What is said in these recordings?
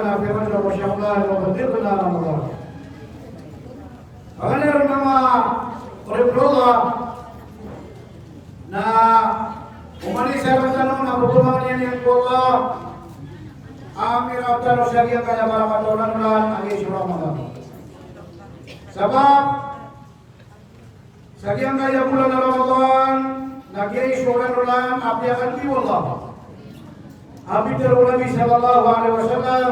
بلغنا في رجب وشعبان وبلغنا رمضان. Agana mga kuriprola na umalis sa tanong na butuman niya ko Allah amir ataro sa kaya kaya para matulang lang ang Yesu Ramadan. Sebab sa kaya bulan Ramadan nagyay suran ulang api akan Allah. Api Nabi sallallahu alaihi wasallam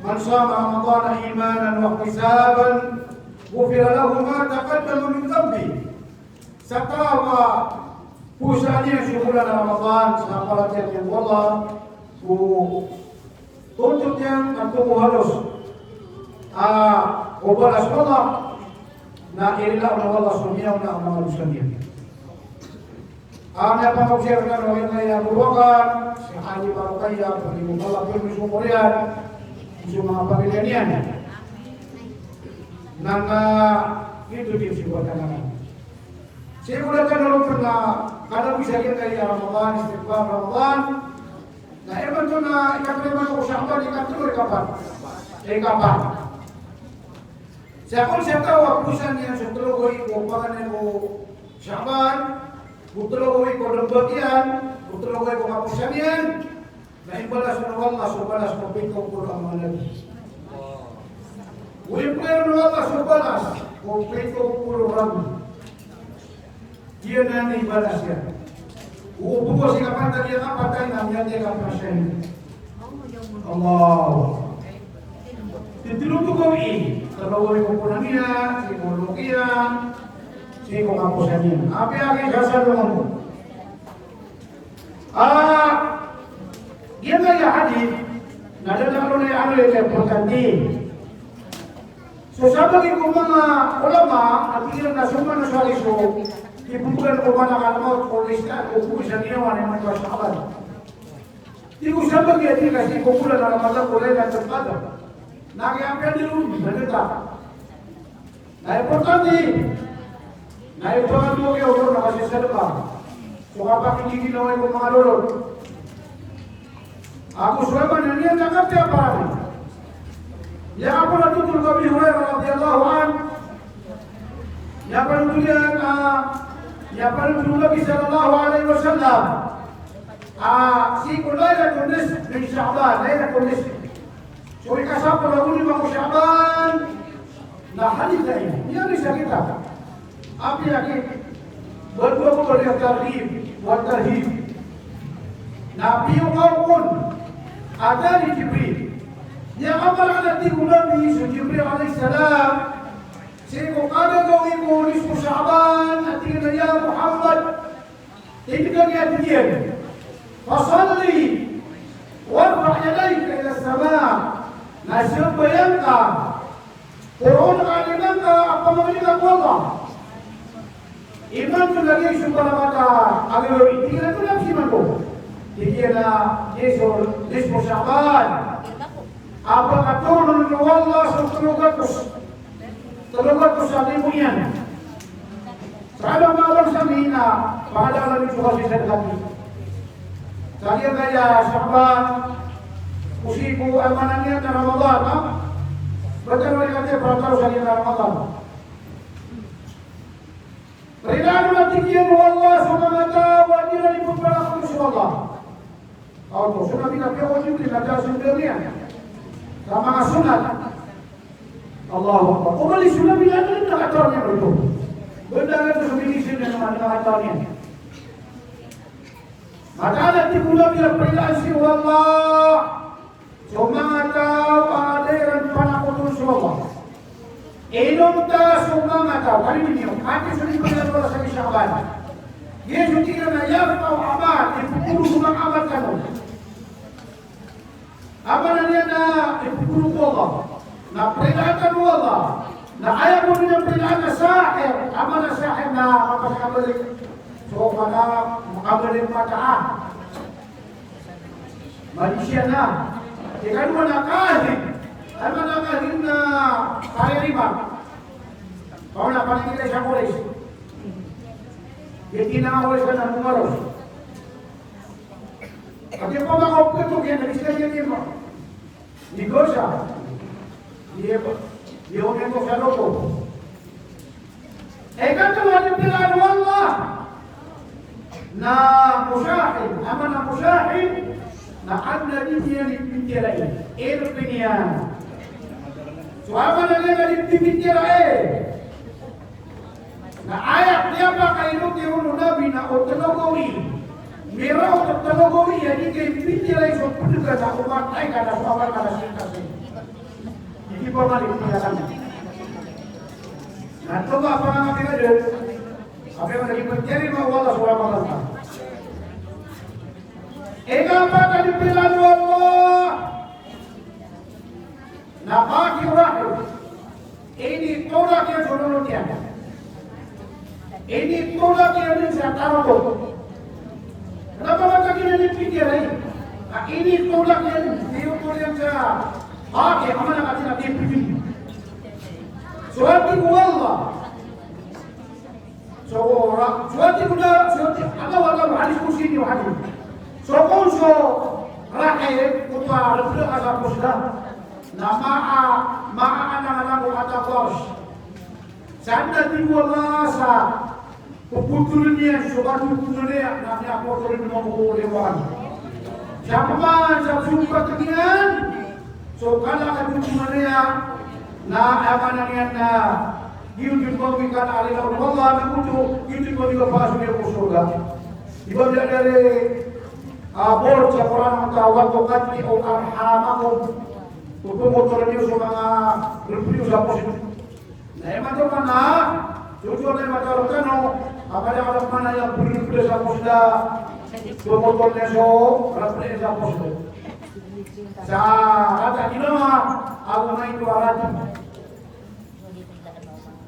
man shama Ramadan imanan wa ihtisaban غفر له ما تقدم من ذنبه. Sakawa pusanya syukuran Ramadan sahabat yang Allah tuntut yang tentu harus balas Allah na irilah Allah subhanahu wa ta'ala sendiri. Ana pangobservan orang yang bukan si Haji Barokaya bagi Allah pun syukurian semua pagilian nanga itu dia sibuatan. Saya mulakan orang pernah kalau bisa kita dari Ramadan istighfar Ramadan. Nah emang tu na ikat memang usahakan ikat tu kapan? Kapan? Saya tahu akusan yang setelah koi kopakan yang Syaban, setelah koi kodembagian, setelah koi pengapusan yang, nah imbalas Allah subhanahu wa taala Quran lagi. Ulipuan Allah sebalas, kompleto puluh rabu. Dia nanti balasnya. Ubuh si kapan tadi apa tadi namanya dia kapan seni. Allah. Titiru tu kau ini, terlalu ekonominya, psikologia, psikomapusannya. Apa yang kita dasar dengan dia nggak hadis. Nada kalau ni anu yang berganti. So sabi ko mga ulama at ilang nasuman na sa iso, ibubugan ko ba nakalamot o lista o kusa niyawan ng mga sahabat. Di ko sabi kasi kasi kumula na Ramadan kulay na tempada. Nakiampian di lumi, nalita. Importante, mo kayo ito nakasisal ka. So kapag hindi ginawa ko mga lulot. Ako suwaman na niya nakapya parang. Ya apa itu Nabi Hurairah radhiyallahu an. Ya penulian Nabi sallallahu alaihi wasallam. Si kulailatul nisf min Sya'ban, lailatul nisf. So ikasap lagu ni mau Sya'ban. Nah hadis ini, dia bisa kita. Apa lagi? Berdua yang tarhib, buat tarhib. Nabi pun ada di Jibril. Yang amal ada di Nabi Jibril alaihissalam. Sehingga ada kau ibu nisfu Sya'ban, artinya ya Muhammad. Ketika dia fasalli warfa' yadayka ila as-sama'. Nasib bayangka Qur'an alimanka apa mengenai Allah. Iman tu lagi subhanahu wa ta'ala. Agar itu tu nafsi mandu. Dia Yesus nisfu Sya'ban. Apa katurun Allah terlugatus sa limuyan. Kalau malam samina, pada alam itu kasih sedekati. Kalian kaya Sya'ban, usiku amanannya ke Ramadan, betul mereka dia berataru sekali Ramadan. Ridanu matikian Allah subhanahu wa ta'ala wajibah ikut berlaku Allah. Kalau sudah tidak wajib tidak sendirian. Sama sunat. Allahu Akbar. Kembali sunat bila ada acaranya itu. Benda itu sendiri sini dengan acaranya. Maka ada tiga bila perintah Allah. Cuma tahu aliran panakutun Allah. Ilmu tak semua tahu. Kali ini hati sendiri pada Allah sekali Sya'ban. Dia juga nak tahu amal. Dia pukul amal kamu. Apa namanya na ipupulong Allah, na peringatan Allah, na ayaw mo rin ang peringatan sahir, ama na sahir na mapasakabalik. So, makabalik pataan. Manusia na. Jika mo nakahin, ay manakahin na kaya riba. Kau na paningin siya kulis. Hindi na kulis ka ng numaros. Kasi pa makaupo ito, kaya nabiskan niya niya mo. Negosya. Dia umento sa loko. Kan tuhan Allah na musyahid, ama na musyahid na ada dia dipintirai. Erpinian. So ama na dia dipintirai. Na ayat dia pakai itu nabi na otologowi. Merah otologowi jadi kayak dipintirai so pun juga tak umat naik kada sawar kada singkat. Jadi pemalik tinggalkan. Nah, coba apa yang kita ada? Apa yang lagi mencari mau Allah Subhanahu wa taala. Apa tadi bilang Allah? Napaki rahim. Ini tolak yang jodoh tiada. Ini tolak yang saya taruh. Kenapa macam ini dipikir lagi? Nah, ini tolak yang diukur yang saya. Oke, amanah kasih nanti pilih. Suatu Allah. Suatu kuda, suatu Allah hadis kursi ni hadis. Sokon so rakyat kuda rebuh asal kuda. Nama anak-anak kata kos. Sanda di Allah sa. Puputulnya suatu putulnya namanya putulnya mau lewan. Zaman suka kegiatan. So kalau ada putulnya na amanannya na YouTube membikan alih Allah nakutu YouTube juga pasuk dia surga. Ibu dari bor cakuran kawan tokat di arhamakum. Untuk motor ini semua berpuluh sapos. Nah emang tu mana? Jujur ni macam kano. Apa yang ada mana yang berpuluh sapos dah? Motornya so berpuluh sapos. Sa ada di mana? Aku main tu alat.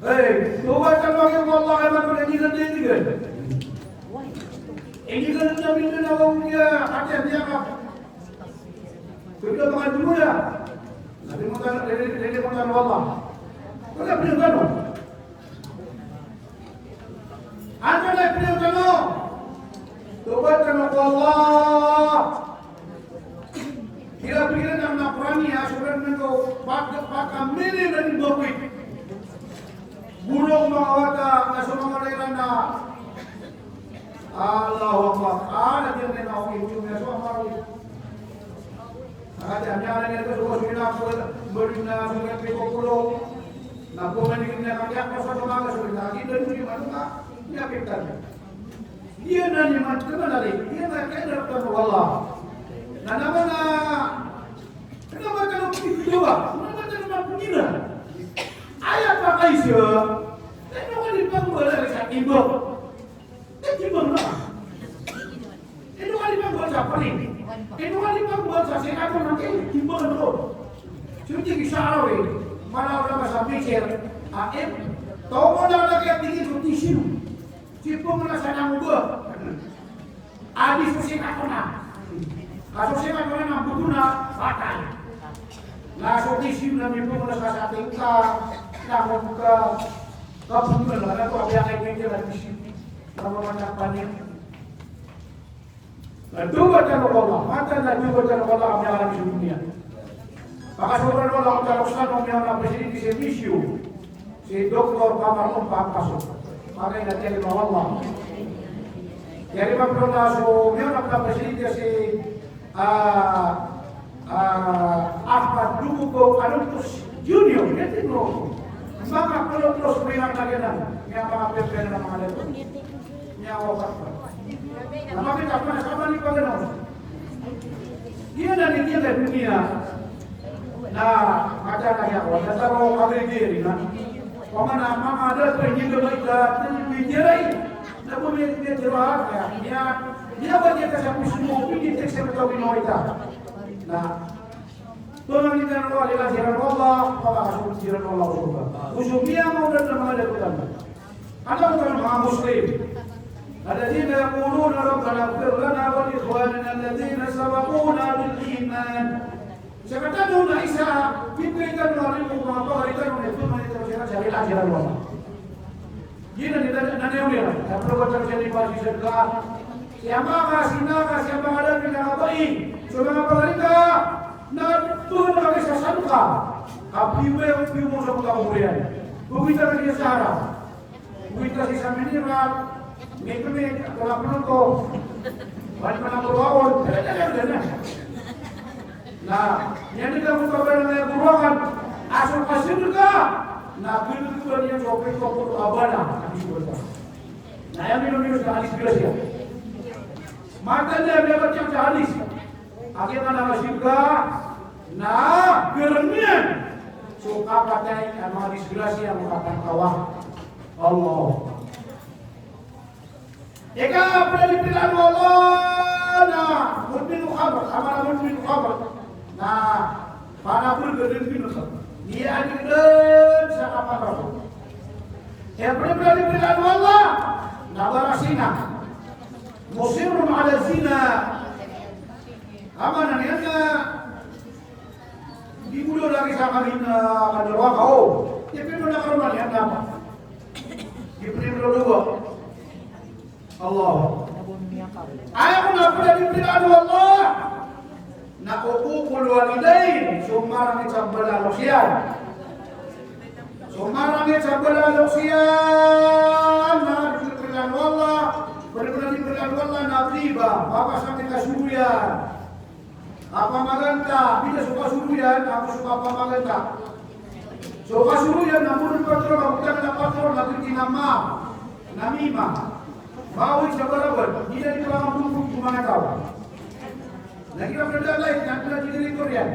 Tuhan kan bagi Allah emang boleh diganti kan? Ini kan Nabi itu nawangnya hati dia apa? Kita makan dulu ya. Nabi makan Allah. Kita beri kan? Anda nak beri kan? Tuhan kan Allah. Kita beri kan nak perani ya. Sebenarnya itu pakai mili dari bawah. Burung mengawata nasional mereka Allahu Akbar. Ada yang nak itu nasional mereka. Ada yang itu semua sudah berina sudah pekolo. Nak komen ini nak dia apa sahaja mana sudah lagi dan ini mana dia kita. Dia nani macam mana lagi? Dia nak kena dapat Allah. Nana mana? Kenapa kalau begitu juga? Kenapa kalau begini? Ayat pakai sih. Tapi orang di bangku ada dekat ibu. Itu mana? Itu orang di bangku siapa ni? Itu orang di bangku siapa? Saya kata nanti ibu tu. Cuci kisah awal. Mana orang masa mikir. Tahu mana lagi yang tinggi tu tisu. Cipu mana sana muda. Adi susah aku nak. Kalau susah aku nak buku nak pakai. Langsung tisu nak ibu mana sana tinggal. Nak buka. Kau pun lah, aku apa yang ingin dia di sini, nama macam panik. Itu baca Allah, mata nanti baca Allah apa yang ada di dunia. Maka sebenarnya Allah kalau sekarang yang ada presiden di sini si doktor kamar umpak masuk, maka yang nanti lima Allah. Jadi maklumlah so yang ada presiden dia si Ahmad Dukuko Anutus Junior, dia tu. Maka kalau terus melihat lagi yang apa yang nama ada itu, yang apa? Nama kita apa ni pengen? Dia dari dunia. Nah, ada lagi apa? Ada tahu apa diri nak? Pemana mama ada pengen kita bicara. Namun dia jawab ya. Dia bagi kita siapa semua ini teks yang kita binoita. Nah. Penganitan Allah adalah jiran Allah, maka masuk jiran Allah surga. Khususnya mau dan ada Tuhan. Ada bukan orang Muslim. Alladzina yaquluna rabbana ighfir lana wa li ikhwanina alladzina sabaquna bil iman. Sebetulnya Isa diberikan oleh Allah berikan oleh Tuhan itu cari jiran Allah. Jina nani dia. Kalau baca jadi pasti sedekah. Siapa ada di dalam bayi. Sudah apa mereka? Nah, Tuhan bagi ka. Kapiwe upi mo sa pagkakuyan. Bugita na siya sa harap. Bugita siya sa mineral. May kalapunan ko. Balik pa ng buruawan. Ganyan. Na, yan din ang mukabay ng buruawan. Asal kasin ka. Na, pinag-tuan niya sa opin ko po abana. Na, yan minum-minum sa alis bila siya. Maka niya dapat siyang sa alis. Akhirnya nama syurga. Na, geremian. So, kapatay ang mga disgrasya ang mga kawah. Allah. Ika, pinalipilan mo Allah na mudmin khabar, amara mudmin khabar na panapul gedeng binusap. Dia gedeng sa kapal. Ya pinalipilan mo Allah na barasina. Musirun ala zina. Ama nangyana di mulo lagi sa kami na kadalwa kao. Ya pinalipilan yan apa? Di pinalipilan Allah. Ayaw na pala dipinaan Allah na ukukul walidain sumarang itsabbalalok siyan. Sumarang itsabbalalok siyan na dipinaan Allah dipinaan Allah na riba apa sampai kasuruyan apa maganda bila suka suruyan aku suka apa maganda suka suruyan namun patron bukan na patron na tinama namima Bawi sa balawan, hindi na dito ang bubuk kumanakaw. Nakita ko na live, nakita direktor yan.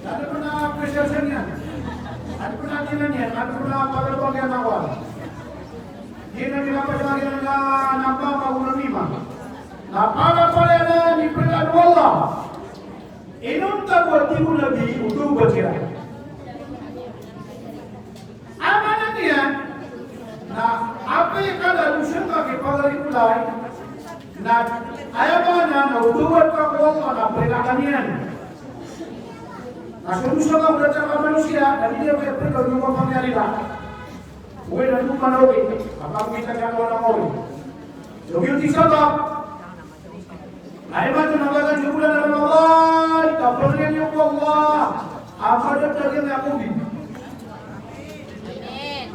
Ano ko na presensyon yan? Ano ko na tinan yan? Ano ko na pagalawag yan awal? Hindi na nilapasagin na napapagulunima. Napagapala na ni Predan Wallah. Inunta ko at tibo nabi, utubat sila. Ama na niya, na apa yang kada lusun ka kepagari kulay na ayaw na nautuwad ka ko na perinakanian na sunusun ka ulat sa manusia na hindi ka pwede yung pangyari na uwi na lupa na uwi kapag kita ka ko na uwi so yun di sabab ay ba ito nagagan yung bulan na Ramadan kapag yung Allah apa na talaga na ako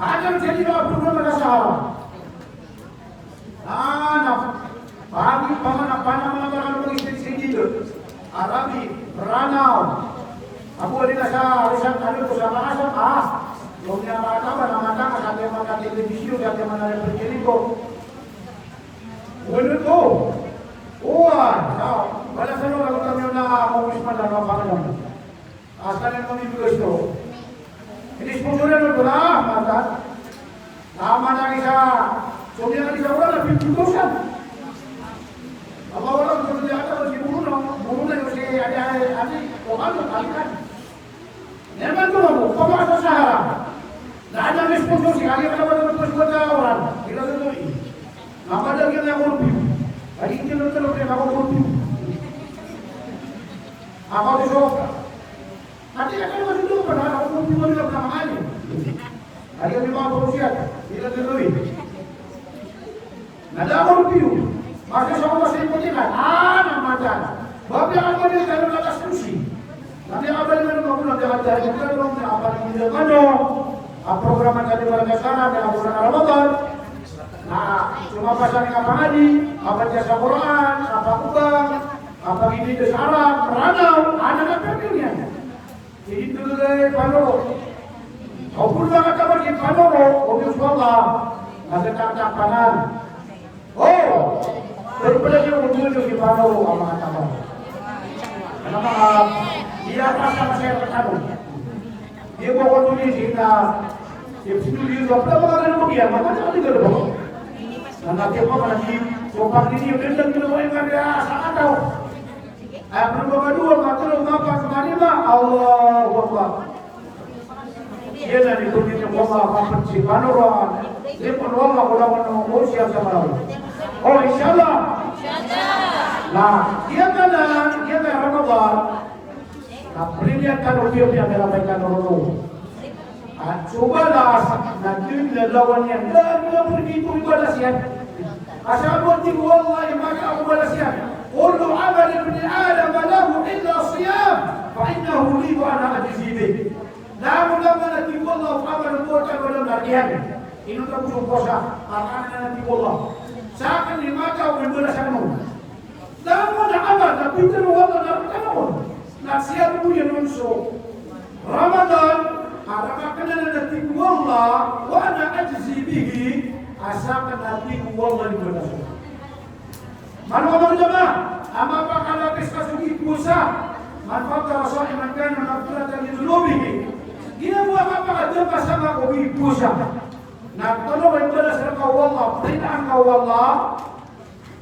ada menjadi program pada sahabat. Pagi pangan mengatakan istri itu. Arabi, Ranau. Aku ada arisan kali ko sa asam Yung mga mata sa mga telebisyon at mga periodiko. Bueno to. Wala sa mga kami na mamulis pa na pangalan. Hasta na kami gusto. Ini sponsoran ito na, mata. Tama na isa. So, niya na isa wala, 50,000. Apa wala, kung niya ata, si Buro na yung si Adi, o ano, kalikan. Naman ko na mo, pagkakasa sa harap. Lahat ng sponsor, si Kali ka naman ng sponsor na orang. Kila ito eh. Napadagyan na ako ng view. Kali hindi na talog rin ako ng view. Ako di soka. Nanti akan masuk pada anak umum di dalam namanya. Hari ini mau berusia, tidak terlalu. Nada orang piu, masih sama masih ikutin nama macam. Bapak yang ada di dalam atas kursi. Nanti apa yang mana mau nanti ada yang belum apa yang tidak ada. Program yang ada pada sana dengan bulan Ramadan. Nah, cuma pasang apa ngaji, apa jasa Quran, apa kubang, apa ini di Arab, Ranau, anak pilihnya. Jadi itu dari Panoro. Kau pun banget kabar di Panoro, mobil sekolah, ada kanan. Oh, daripada dia mobil di Panoro, amat kabar. Kenapa? Dia pasang saya bertemu. Dia bawa tulis kita. Dia tulis apa orang dia, macam ada kalau. Nanti apa lagi? Sopan ini udah tentu yang ada sangat tahu. Berubah dua, matur ngapa kemana mah Allahu Akbar. Dia nanti kunci Allah akan si panoran. Dia pun Allah kalau mau siap sama Allah. Oh insyaallah. Nah, dia kan Ramadan. Nah, perlihat kan dia merabaikan orang. Cobalah nanti lawan yang dah pergi itu ibadah siap. Asal buat Allah yang maka aku balas siap. kullu amal ibn Adam lahu illa siyam fa innahu li wa ana ajzi bih. Namun lamma nati wallahu amal buat pada larian. Ini tak usah puasa, akan nanti wallah. Seakan dimata berbeda sama. Namun amal tapi itu wallah nak kamu. Nasihat punya nunso. Ramadan harap kena nanti wallah wa ana ajzi bihi. Asalkan nanti wallah berbeda. Manfaat jemaah, apa kalau kisah sugi puasa? Manfaat rasa iman kan manfaat dari dulubihi. Dia buat apa dia bersama kopi puasa. Nah kalau beribadah serta Allah, perintah kau Allah,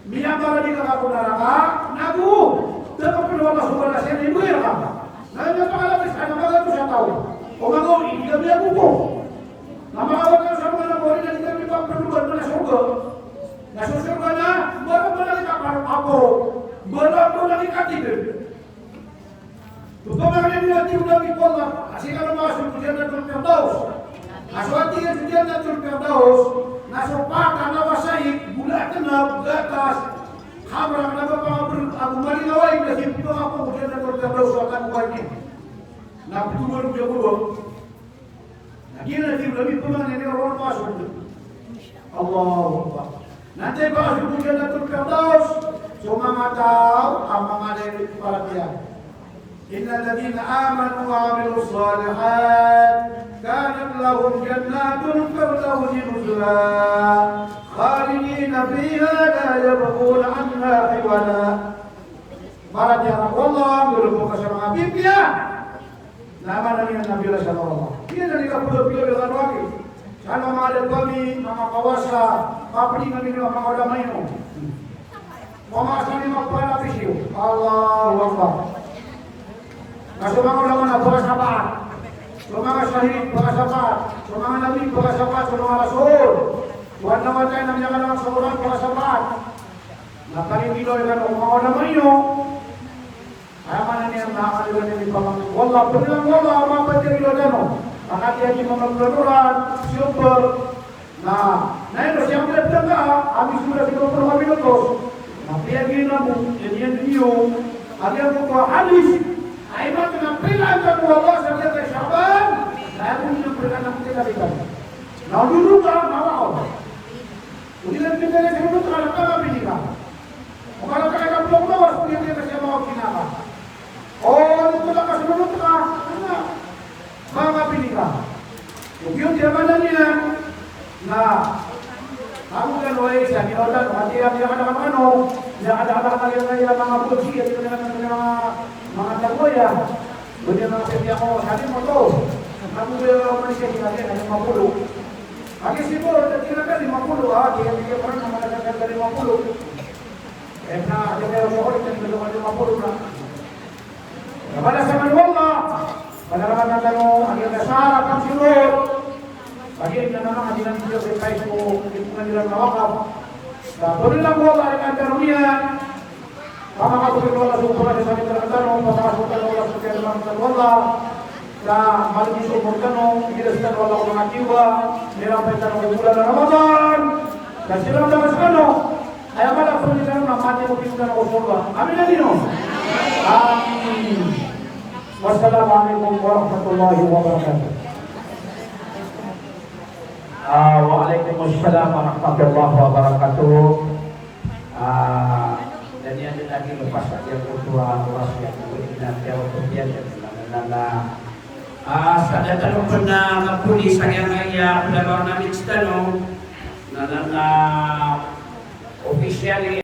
miamara di kakak neraka, nabu, tetap perlu Allah subhanahu wa taala ibu ya kan? Nah apa kalau kisah nama itu saya tahu. Orang kau ini dia biar buku. Nama Allah kan sama dengan orang yang kita minta perlu berdoa surga. Nah surganya benar-benar kita apa? Benar-benar lagi katibe. Terutama yang dilatih udah di Allah. Asyik kalau masuk ke Jannatul Firdaus. Aswati yang di Jannatul Firdaus. Nasopaka nawasaik bulat kenap ke atas. Khamrang nabapa Abu Mari Nawai dari itu apa ke Jannatul Firdaus akan buatnya. Nah betul dia berubah. Nah dia nanti lebih pemanah ini orang masuk. Allahu Akbar. Nanti masuk ke Jannatul Firdaus. Cuma tahu apa ada para dia. إن الذين آمنوا وعملوا الصالحات كانت لهم جنات الفردوس نزلا خالدين فيها لا يبغون عنها حولا. Barat ya Allah belum bersama Habib ya. Nama Nabi sallallahu. Dia dari kapal dengan lagi. Kalau ada kami mama kawasa, apa ni kami mama ada maino. Mama sini mapa pisio. Allahu Akbar. Semua ulama bahas apa? Semua syahid bahas apa? Semua nabi bahas apa? Semua rasul. Buat nama saya namanya kan seorang bahas apa? Nah kali ini dengan orang maino. Ayam ni yang nak ada ni bapa. Wallah benar wallah apa jadi lojano. Anak dia di mengeluarkan super. Nah itu siapa dia berangkat? Habis sudah 30 minutos. Nah dia gini namu, dia video. Ada buku hadis. Aiman penampilan dan Allah sampai ke Syaban, saya pun memberikan nama kita berikan. Nah dulu kan awal, kemudian kita lihat dulu kalau kita berikan. Kalau kita belum lawas, kemudian kita siapa mau kinapa? Oh itu lah kasih dulu kan, mana berikan? Kemudian dia mana ni? Nah, kamu kan wahai saya di hotel, hati yang ada mana? Yang ada yang mga puji, yang mga tagoya. Kemudian mga setiap mau hari moto. Kamu manusia kita ada 50. Lagi sibuk kira-kira 50. Dia pernah mengatakan dari 50. Karena ada yang orang yang belum 50 lah. Kepada zaman Allah, pada zaman tamu akhirnya syarat kan silut. Bagi yang memang hadiran video di Facebook, di pengadilan wakaf. Nah, berilah Allah dengan karunia. Kama kamu berdoa supaya kita terkandung, pasang supaya Allah supaya dalam Allah. Nah, hal ini sumberkan dijelaskan Allah dengan jiwa, dirampaikan oleh bulan Ramadan. Dan silam dalam sekano. Ayat pada pernikahan mati mungkin dan surga. Amin ya dino. Amin. Wassalamualaikum warahmatullahi wabarakatuh. Waalaikumsalam warahmatullahi wabarakatuh. Dan yang lagi lepas yang kedua ulas yang berminat yang kemudian saya tahu pernah ngapuli saya ngaya pada orang Nabi Stano officially